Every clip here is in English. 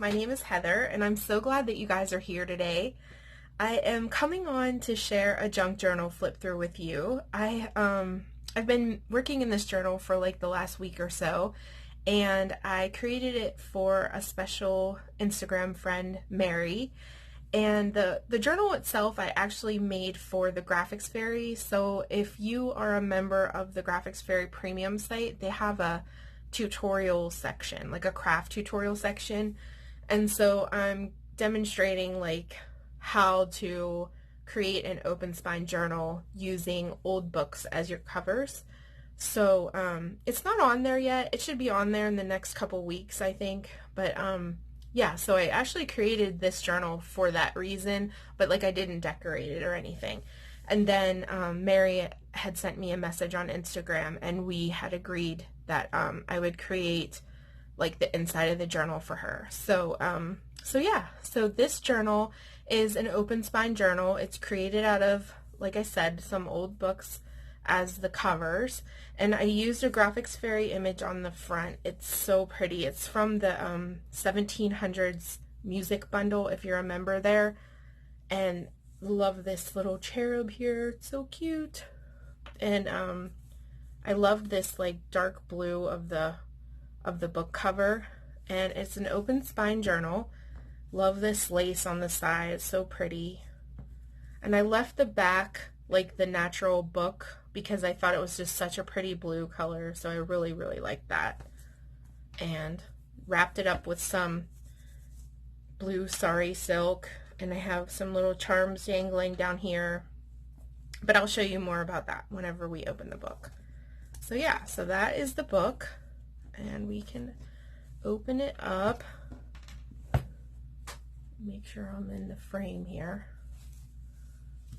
my name is Heather, and I'm so glad that you guys are here today. I am coming on to share a junk journal flip through with you. I've been working in this journal for like the last week or so, and I created it for a special Instagram friend, Mary. And the journal itself I actually made for the Graphics Fairy. So if you are a member of the Graphics Fairy premium site, they have a tutorial section, like a craft tutorial section. And so I'm demonstrating like how to create an open spine journal using old books as your covers. So it's not on there yet. It should be on there in the next couple weeks, I think. But yeah, so I actually created this journal for that reason, but like I didn't decorate it or anything. And then Mary had sent me a message on Instagram, and we had agreed that I would create like the inside of the journal for her. So yeah, so this journal is an open spine journal. It's created out of, like I said, some old books as the covers, and I used a Graphics Fairy image on the front. It's so pretty. It's from the 1700s music bundle, if you're a member there, and love this little cherub here. It's so cute. And I love this like dark blue of the book cover, and it's an open spine journal. Love this lace on the side. It's so pretty. And I left the back like the natural book because I thought it was just such a pretty blue color, so I really liked that. And wrapped it up with some blue sari silk, and I have some little charms dangling down here, but I'll show you more about that whenever we open the book. So yeah, so that is the book, and we can open it up. Make sure I'm in the frame here.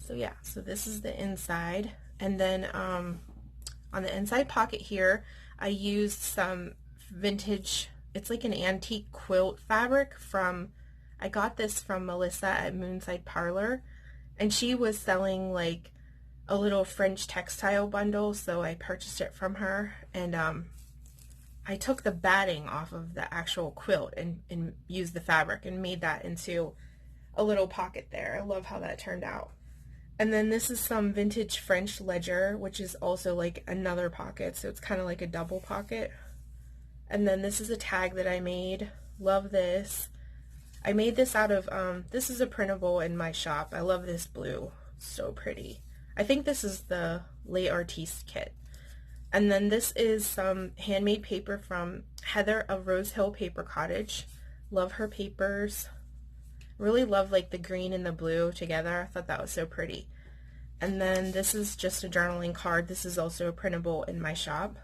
So yeah, so this is the inside, and then on the inside pocket here I used some vintage, it's like an antique quilt fabric from, I got this from Melissa at Moonside Parlour, and she was selling like a little French textile bundle, so I purchased it from her. And I took the batting off of the actual quilt and used the fabric and made that into a little pocket there. I love how that turned out. And then this is some vintage French ledger, which is also like another pocket, so it's kind of like a double pocket. And then this is a tag that I made. Love this. I made this out of, this is a printable in my shop. I love this blue. So pretty. I think this is the Les Artistes kit. And then this is some handmade paper from Heather of Rosehill Paper Cottage. Love her papers. Really love like the green and the blue together. I thought that was so pretty. And then this is just a journaling card. This is also a printable in my shop.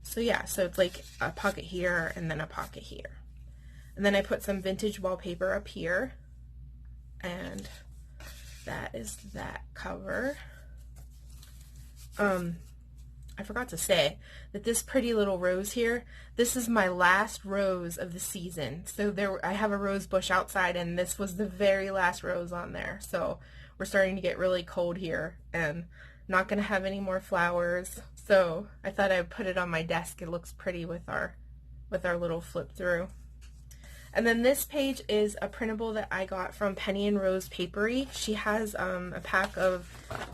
So yeah, so it's like a pocket here and then a pocket here. And then I put some vintage wallpaper up here. And that is that cover. I forgot to say that this pretty little rose here, this is my last rose of the season. So I have a rose bush outside, and this was the very last rose on there. So we're starting to get really cold here and not going to have any more flowers. So I thought I would put it on my desk. It looks pretty with our little flip through. And then this page is a printable that I got from Penny and Rose Paperie. She has a pack of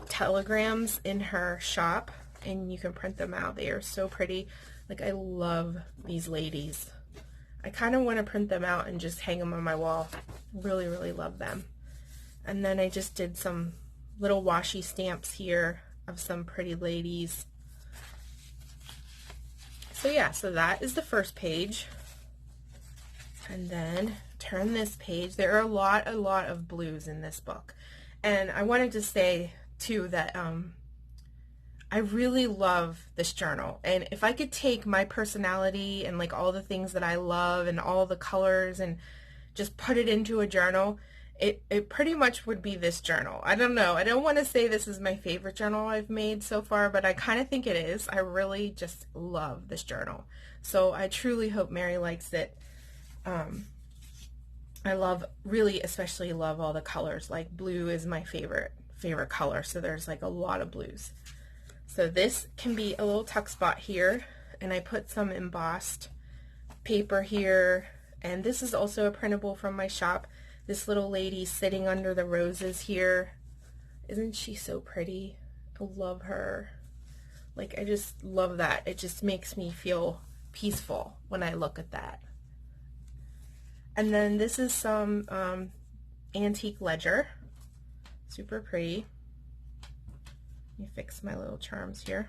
telegrams in her shop, and you can print them out. They are so pretty. Like, I love these ladies. I kind of want to print them out and just hang them on my wall. Really love them. And then I just did some little washi stamps here of some pretty ladies. So yeah, so that is the first page. And then turn this page. There are a lot of blues in this book. And I wanted to say too that I really love this journal, and if I could take my personality and like all the things that I love and all the colors and just put it into a journal, it pretty much would be this journal. I don't know. I don't want to say this is my favorite journal I've made so far, but I kind of think it is. I really just love this journal. So I truly hope Mary likes it. I especially love all the colors. Like blue is my favorite color, so there's like a lot of blues. So this can be a little tuck spot here, and I put some embossed paper here And this is also a printable from my shop. This little lady sitting under the roses here. Isn't she so pretty? I love her. Like, I just love that. It just makes me feel peaceful when I look at that. And then this is some antique ledger. Super pretty. Let me fix my little charms here.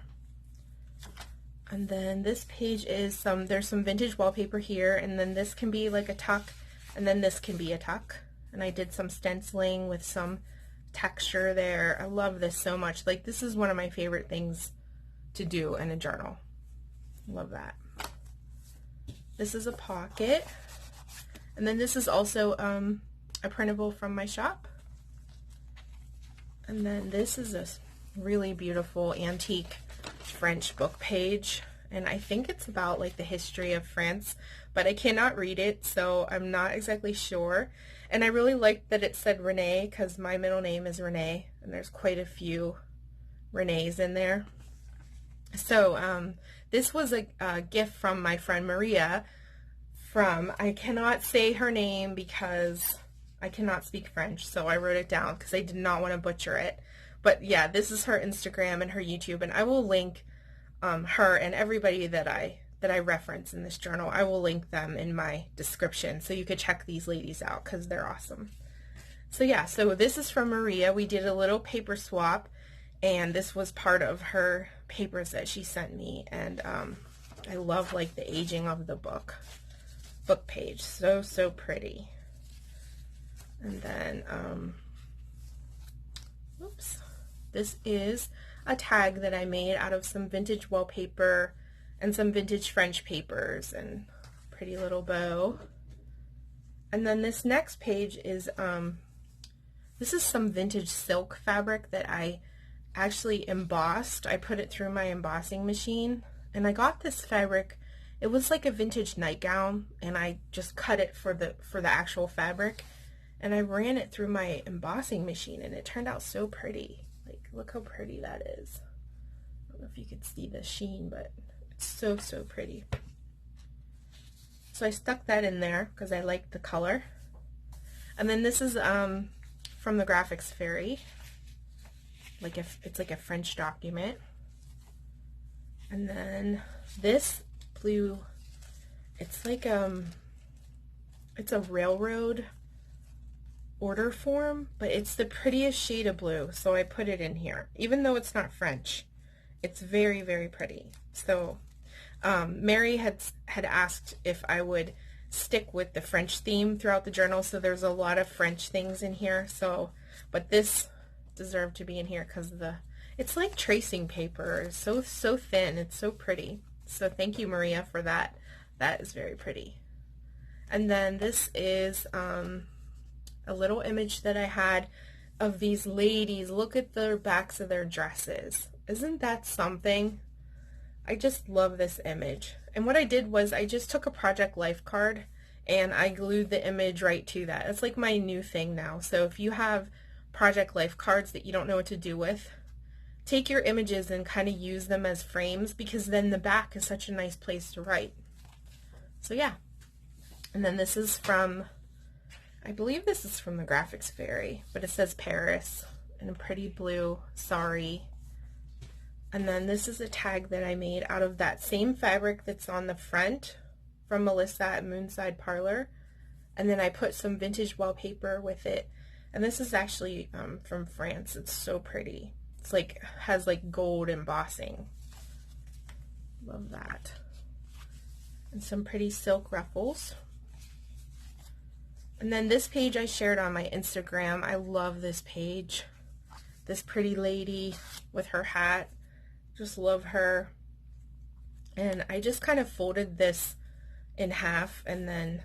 And then this page is there's some vintage wallpaper here, and then this can be like a tuck, and then this can be a tuck. And I did some stenciling with some texture there. I love this so much. Like, this is one of my favorite things to do in a journal. Love that. This is a pocket. And then this is also a printable from my shop. And then this is a really beautiful antique French book page, and I think it's about like the history of France, but I cannot read it, so I'm not exactly sure. And I really liked that it said Renee, because my middle name is Renee, and there's quite a few Renees in there. So this was a gift from my friend Maria I cannot say her name because I cannot speak French, so I wrote it down because I did not want to butcher it. But yeah, this is her Instagram and her YouTube, and I will link her and everybody that I reference in this journal. I will link them in my description, so you could check these ladies out because they're awesome. So yeah, so this is from Maria. We did a little paper swap, and this was part of her papers that she sent me, and I love like the aging of the book page. So pretty. And then oops, this is a tag that I made out of some vintage wallpaper and some vintage French papers and pretty little bow. And then this next page is this is some vintage silk fabric that I actually embossed. I put it through my embossing machine, and I got this fabric. It was like a vintage nightgown, and I just cut it for the actual fabric, and I ran it through my embossing machine, and it turned out so pretty. Like, look how pretty that is. I don't know if you could see the sheen, but it's so pretty. So I stuck that in there because I liked the color. And then this is from the Graphics Fairy. Like, it's like a French document. And then this blue, it's like it's a railroad order form, but it's the prettiest shade of blue, so I put it in here. Even though it's not French, it's very pretty. So Mary had asked if I would stick with the French theme throughout the journal, so there's a lot of French things in here. So, but this deserved to be in here because it's like tracing paper. It's so thin. It's so pretty. So thank you, Maria, for that. That is very pretty. And then this is a little image that I had of these ladies. Look at the backs of their dresses. Isn't that something? I just love this image. And what I did was I just took a Project Life card and I glued the image right to that. It's like my new thing now. So if you have Project Life cards that you don't know what to do with, take your images and kind of use them as frames, because then the back is such a nice place to write. So yeah. And then this is from, I believe this is from the Graphics Fairy, but it says Paris in a pretty blue sari. And then this is a tag that I made out of that same fabric that's on the front from Melissa at Moonside Parlour. And then I put some vintage wallpaper with it. And this is actually from France. It's so pretty. It's like, has like gold embossing. Love that. And some pretty silk ruffles. And then this page I shared on my Instagram. I love this page. This pretty lady with her hat. Just love her. And I just kind of folded this in half, and then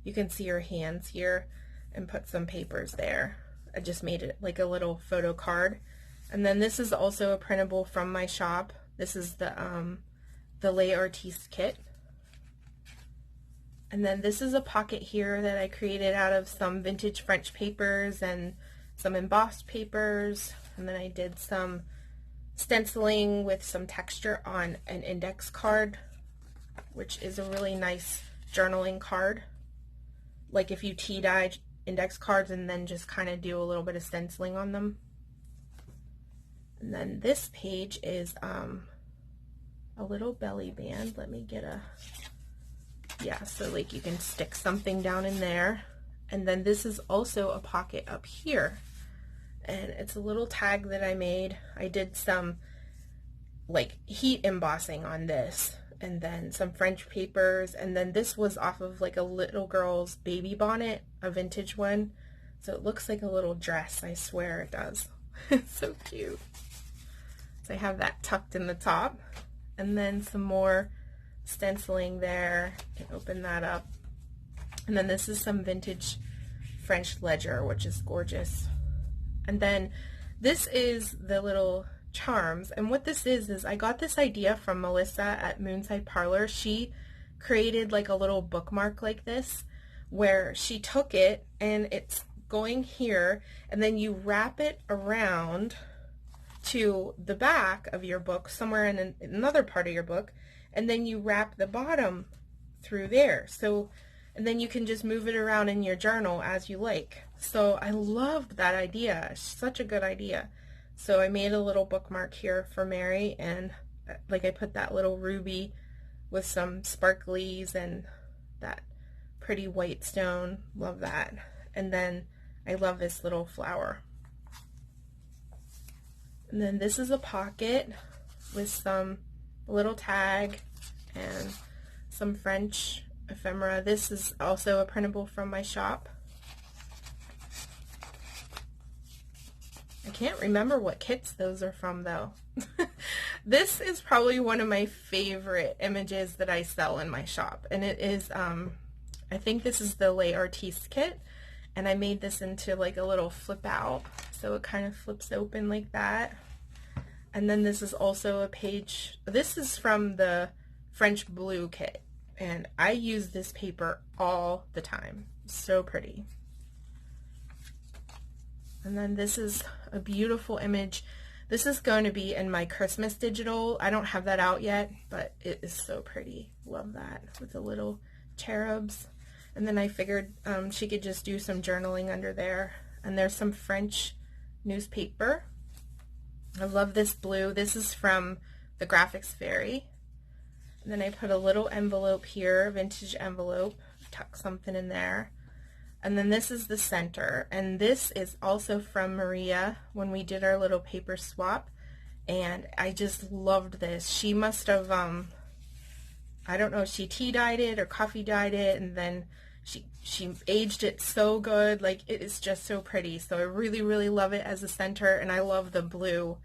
you can see her hands here, and put some papers there. I just made it like a little photo card. And then this is also a printable from my shop. This is the Les Artistes kit. And then this is a pocket here that I created out of some vintage French papers and some embossed papers. And then I did some stenciling with some texture on an index card, which is a really nice journaling card. like if you tea dye index cards and then just kind of do a little bit of stenciling on them. And then this page is a little belly band. Let me get a, yeah, so like you can stick something down in there. And then this is also a pocket up here. And it's a little tag that I made. I did some like heat embossing on this, and then some French papers, and then this was off of like a little girl's baby bonnet, a vintage one. So it looks like a little dress, I swear it does. It's so cute. So I have that tucked in the top, and then some more stenciling there. You can open that up. And then this is some vintage French ledger, which is gorgeous. And then this is the little charms, and what this is I got this idea from Melissa at Moonside Parlour. She created like a little bookmark like this, where she took it and it's going here, and then you wrap it around to the back of your book, somewhere in another part of your book, and then you wrap the bottom through there. So, and then you can just move it around in your journal as you like. So I loved that idea. Such a good idea. So I made a little bookmark here for Mary, and like I put that little ruby with some sparklies and that pretty white stone. Love that. And then I love this little flower. And then this is a pocket with some little tag and some French ephemera. This is also a printable from my shop. I can't remember what kits those are from though. This is probably one of my favorite images that I sell in my shop, and it is I think this is the Les Artistes kit, and I made this into like a little flip out, so it kind of flips open like that. And then this is also a page, this is from the French Bleu kit, and I use this paper all the time. So pretty. And then this is a beautiful image. This is going to be in my Christmas digital. I don't have that out yet, but it is so pretty. Love that, with the little cherubs. And then I figured she could just do some journaling under there. And there's some French newspaper. I love this blue. This is from the Graphics Fairy. And then I put a little envelope here, a vintage envelope, tuck something in there. And then this is the center, and this is also from Maria when we did our little paper swap, and I just loved this. She must have, I don't know, she tea dyed it or coffee dyed it, and then she aged it so good. Like, it is just so pretty. So I really, really love it as a center, and I love the blue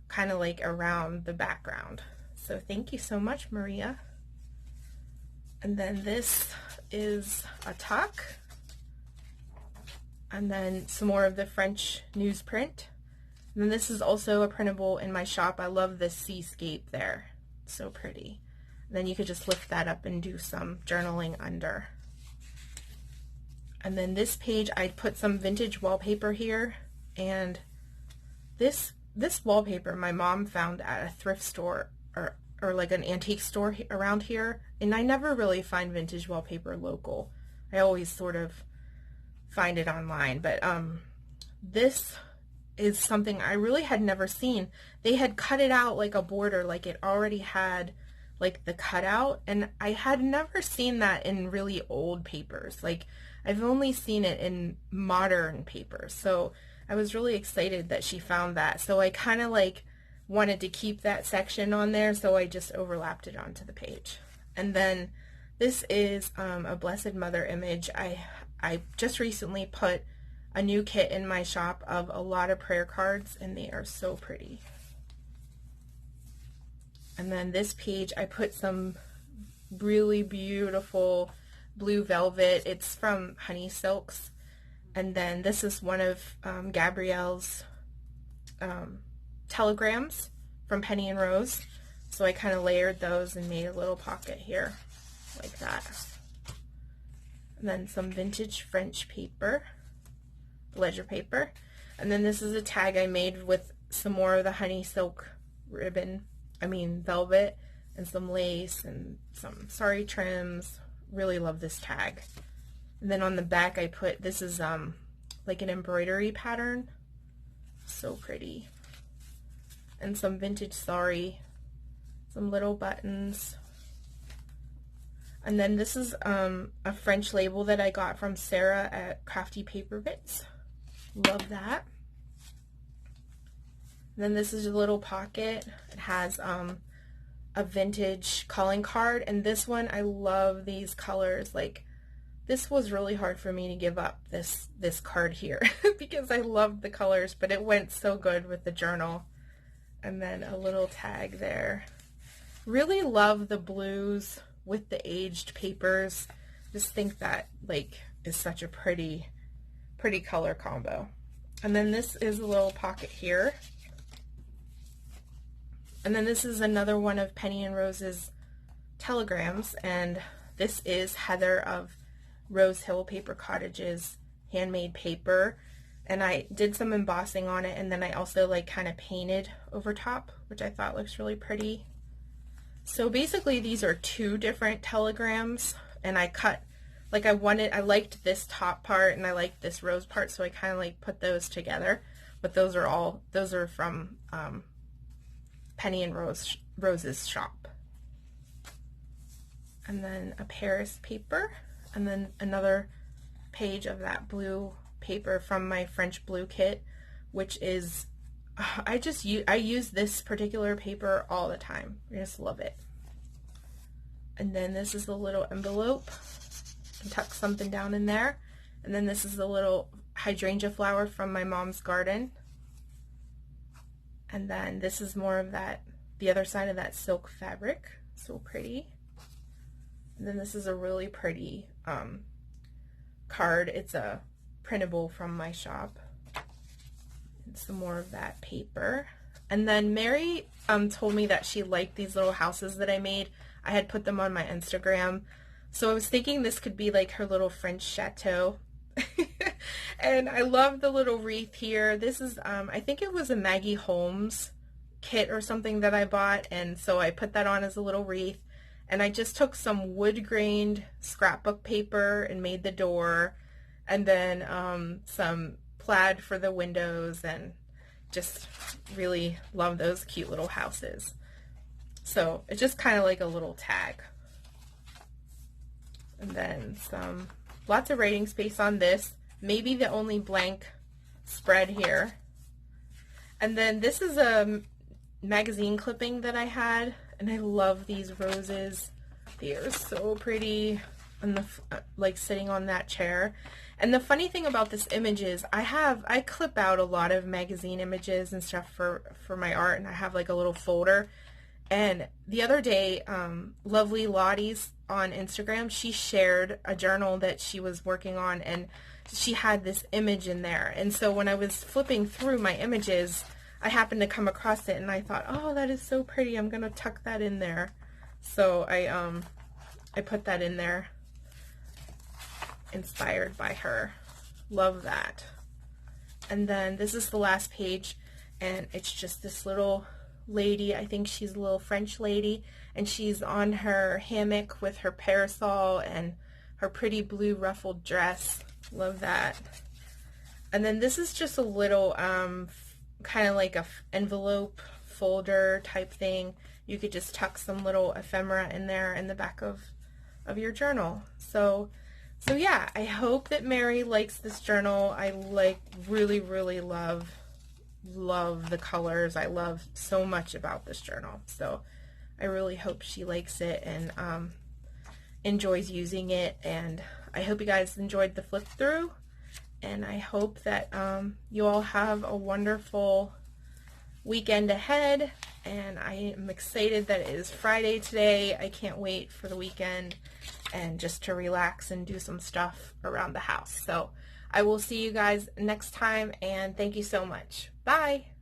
kind of like around the background. So thank you so much, Maria. And then this is a tuck. And then some more of the French newsprint. And then this is also a printable in my shop. I love this seascape there. It's so pretty. And then you could just lift that up and do some journaling under. And then this page, I put some vintage wallpaper here. And this wallpaper my mom found at a thrift store or like an antique store around here. And I never really find vintage wallpaper local. I always sort of find it online, but this is something I really had never seen. They had cut it out like a border, like it already had like the cutout, and I had never seen that in really old papers. Like, I've only seen it in modern papers, so I was really excited that she found that. So I kind of like wanted to keep that section on there, so I just overlapped it onto the page. And then this is a Blessed Mother image. I just recently put a new kit in my shop of a lot of prayer cards, and they are so pretty. And then this page, I put some really beautiful blue velvet. It's from Honey Silks. And then this is one of Gabrielle's telegrams from Penny and Rose. So I kind of layered those and made a little pocket here like that. And then some vintage French paper, ledger paper. And then this is a tag I made with some more of the honey silk velvet, and some lace and some sari trims. Really love this tag. And then on the back I put, this is like an embroidery pattern. So pretty. And some vintage sari, some little buttons. And then this is a French label that I got from Sarah at Crafty Paper Bits. Love that. And then this is a little pocket. It has a vintage calling card, and this one, I love these colors. Like, this was really hard for me to give up this card here because I loved the colors, but it went so good with the journal. And then a little tag there. Really love the blues with the aged papers. Just think that like is such a pretty color combo. And then this is a little pocket here. And then this is another one of Penny and Rose's telegrams, and this is Heather of Rosehill Paper Cottage's handmade paper, and I did some embossing on it, and then I also like kind of painted over top, which I thought looks really pretty. So basically these are two different telegrams, and I cut, like I liked this top part and I liked this rose part, so I kind of like put those together, but those are from Penny and Rose's shop. And then a Paris paper, and then another page of that blue paper from my French Bleu kit, which is, I use this particular paper all the time. I just love it. And then this is the little envelope. You can tuck something down in there. And then this is the little hydrangea flower from my mom's garden. And then this is more of that, the other side of that silk fabric. So pretty. And then this is a really pretty card. It's a printable from my shop. And some more of that paper. And then Mary told me that she liked these little houses that I made. I had put them on my Instagram. So I was thinking this could be like her little French chateau. And I love the little wreath here. This is, I think it was a Maggie Holmes kit or something that I bought, and so I put that on as a little wreath. And I just took some wood grained scrapbook paper and made the door, and then some plaid for the windows, and just really love those cute little houses. So it's just kind of like a little tag. And then lots of writing space on this. Maybe the only blank spread here. And then this is a magazine clipping that I had, and I love these roses. They are so pretty, and like sitting on that chair. And the funny thing about this image is I clip out a lot of magazine images and stuff for my art, and I have like a little folder. And the other day, Lovely Lottie's on Instagram, she shared a journal that she was working on, and she had this image in there. And so when I was flipping through my images, I happened to come across it, and I thought, oh, that is so pretty. I'm going to tuck that in there. So I put that in there, inspired by her. Love that. And then this is the last page, and it's just this little lady. I think she's a little French lady, and she's on her hammock with her parasol and her pretty blue ruffled dress. Love that. And then this is just a little kind of like a envelope folder type thing. You could just tuck some little ephemera in there in the back of your journal. So yeah, I hope that Mary likes this journal. I really love the colors. I love so much about this journal. So I really hope she likes it and enjoys using it. And I hope you guys enjoyed the flip through. And I hope that you all have a wonderful weekend ahead. And I am excited that it is Friday today. I can't wait for the weekend and just to relax and do some stuff around the house. So I will see you guys next time, and thank you so much. Bye!